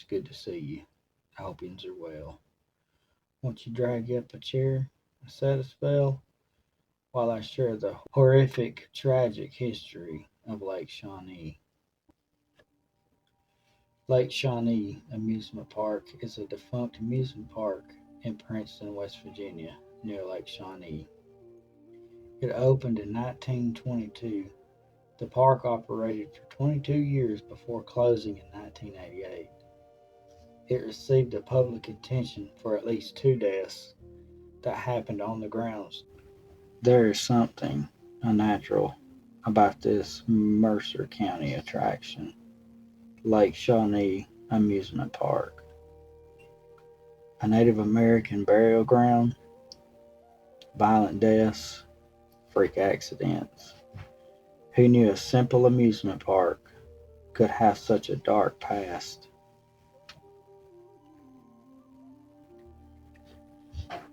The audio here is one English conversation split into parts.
good to see you. I hope yous are well. Won't you drag up a chair and set a spell while I share the horrific, tragic history of Lake Shawnee? Lake Shawnee Amusement Park is a defunct amusement park in Princeton, West Virginia, near Lake Shawnee. It opened in 1922. The park operated for 22 years before closing in 1988. It received the public attention for at least two deaths that happened on the grounds. There is something unnatural about this Mercer County attraction, Lake Shawnee Amusement Park. A Native American burial ground, violent deaths, freak accidents. Who knew a simple amusement park could have such a dark past?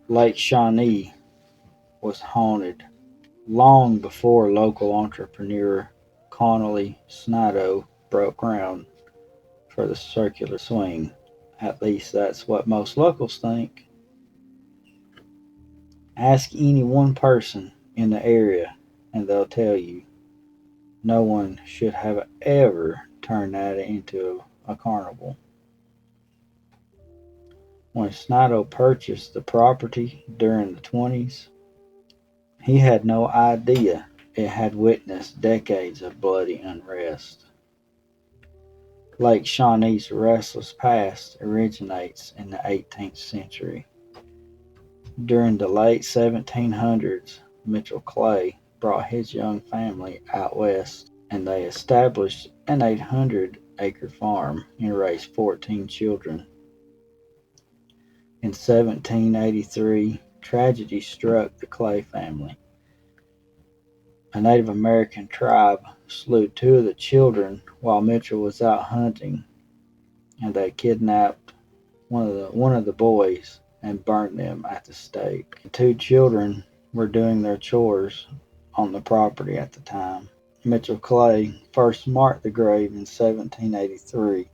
Lake Shawnee was haunted long before local entrepreneur Connolly Snido broke ground for the circular swing. At least that's what most locals think. Ask any one person in the area and they'll tell you no one should have ever turned that into a carnival. When Snido purchased the property during the 20s, he had no idea it had witnessed decades of bloody unrest. Lake Shawnee's restless past originates in the 18th century. During the late 1700s, Mitchell Clay brought his young family out west and they established an 800-acre farm and raised 14 children. In 1783, tragedy struck the Clay family. A Native American tribe slew two of the children while Mitchell was out hunting, and they kidnapped one of the boys and burned them at the stake. The two children were doing their chores on the property at the time. Mitchell Clay first marked the grave in 1783,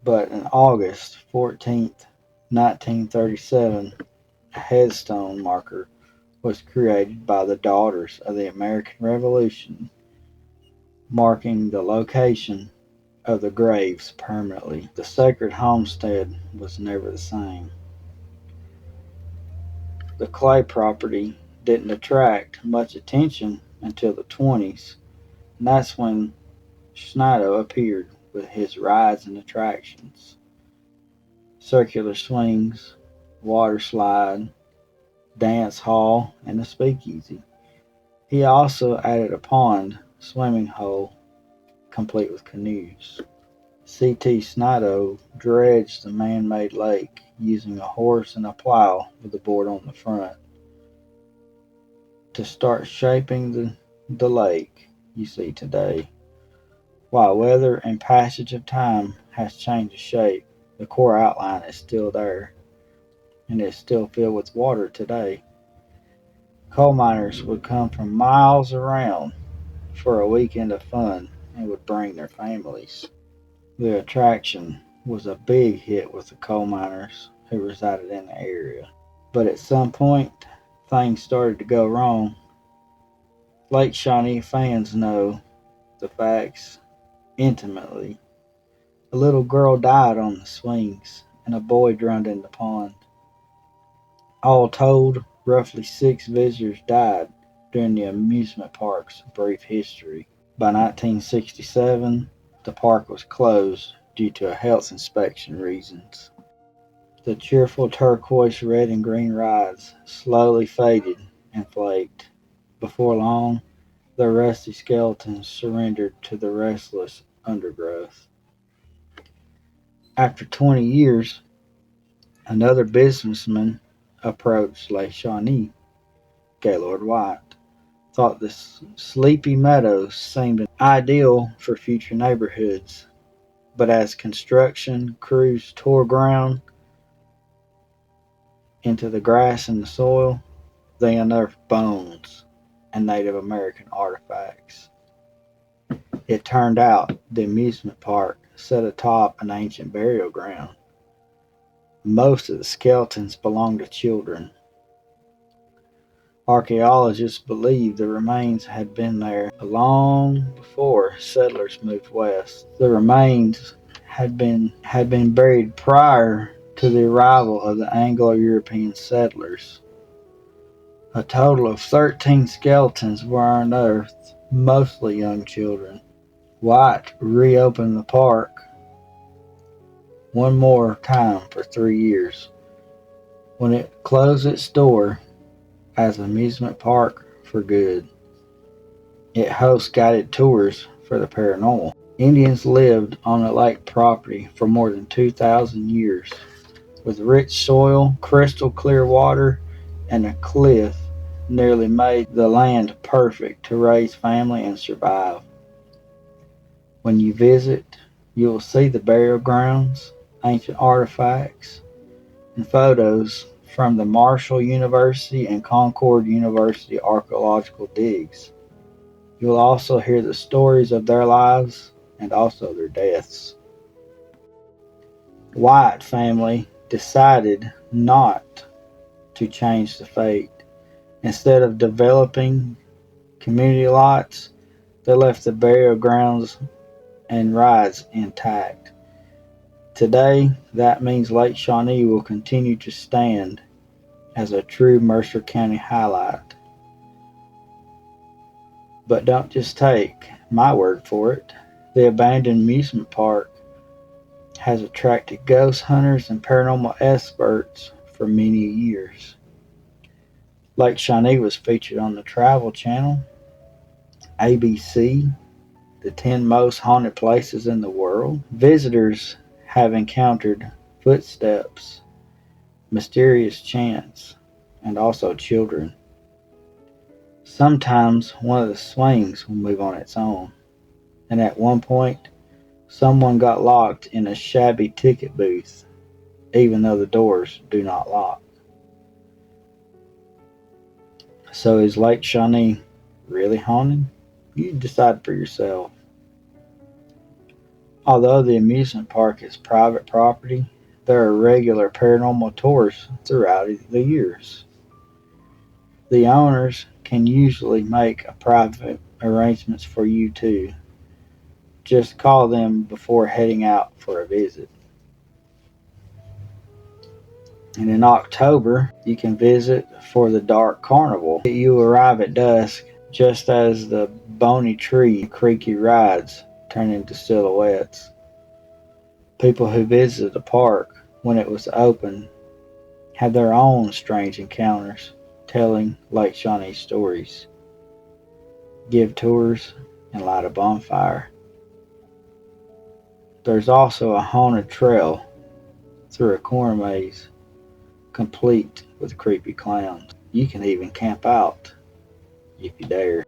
but on August 14th, 1937, a headstone marker was created by the Daughters of the American Revolution, marking the location of the graves permanently. The sacred homestead was never the same. The Clay property didn't attract much attention until the 20s, and that's when Snido appeared with his rides and attractions. Circular swings, water slide, dance hall, and a speakeasy. He also added a pond, swimming hole, complete with canoes. C.T. Snido dredged the man-made lake using a horse and a plow with a board on the front. To start shaping the lake you see today. While weather and passage of time has changed the shape, the core outline is still there, and is still filled with water today. Coal miners would come from miles around for a weekend of fun and would bring their families. The attraction was a big hit with the coal miners who resided in the area. But at some point, things started to go wrong. Lake Shawnee fans know the facts intimately. A little girl died on the swings, and a boy drowned in the pond. All told, roughly 6 visitors died during the amusement park's brief history. By 1967, the park was closed due to health inspection reasons. The cheerful turquoise, red, and green rides slowly faded and flaked. Before long, their rusty skeletons surrendered to the restless undergrowth. After 20 years, another businessman approached Lake Shawnee. Gaylord White thought the sleepy meadows seemed ideal for future neighborhoods, but as construction crews tore ground into the grass and the soil, they unearthed bones and Native American artifacts. It turned out the amusement park set atop an ancient burial ground. Most of the skeletons belong to children. Archaeologists believe the remains had been there long before settlers moved west. The remains had been buried prior to the arrival of the Anglo-European settlers. A total of 13 skeletons were unearthed, mostly young children. White reopened the park one more time for 3 years, when it closed its door as an amusement park for good. It hosts guided tours for the paranormal. Indians lived on the lake property for more than 2,000 years, with rich soil, crystal clear water, and a cliff nearly made the land perfect to raise family and survive. When you visit, you will see the burial grounds, ancient artifacts, and photos from the Marshall University and Concord University archaeological digs. You will also hear the stories of their lives and also their deaths. White family decided not to change the fate. Instead of developing community lots, they left the burial grounds and rides intact. Today, that means Lake Shawnee will continue to stand as a true Mercer County highlight. But don't just take my word for it. The abandoned amusement park has attracted ghost hunters and paranormal experts for many years. Lake Shawnee was featured on the Travel Channel, ABC, the 10 most haunted places in the world. Visitors have encountered footsteps, mysterious chants, and also children. Sometimes one of the swings will move on its own, and at one point, someone got locked in a shabby ticket booth, even though the doors do not lock. So is Lake Shawnee really haunted? You decide for yourself. Although the amusement park is private property, there are regular paranormal tours throughout the years. The owners can usually make a private arrangements for you too. Just call them before heading out for a visit. And in October, you can visit for the Dark Carnival. You arrive at dusk just as the bony tree and creaky rides turn into silhouettes. People who visit the park when it was open have their own strange encounters, telling Lake Shawnee stories, give tours, and light a bonfire. There's also a haunted trail through a corn maze, complete with creepy clowns. You can even camp out if you dare.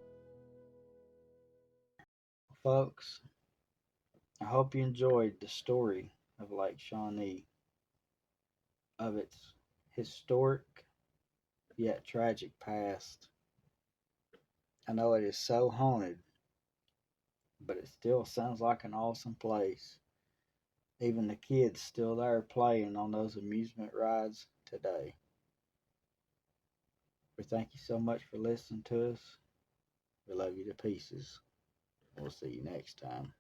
Folks, I hope you enjoyed the story of Lake Shawnee, of its historic yet tragic past. I know it is so haunted, but it still sounds like an awesome place. Even the kids still there playing on those amusement rides today. We thank you so much for listening to us. We love you to pieces. We'll see you next time.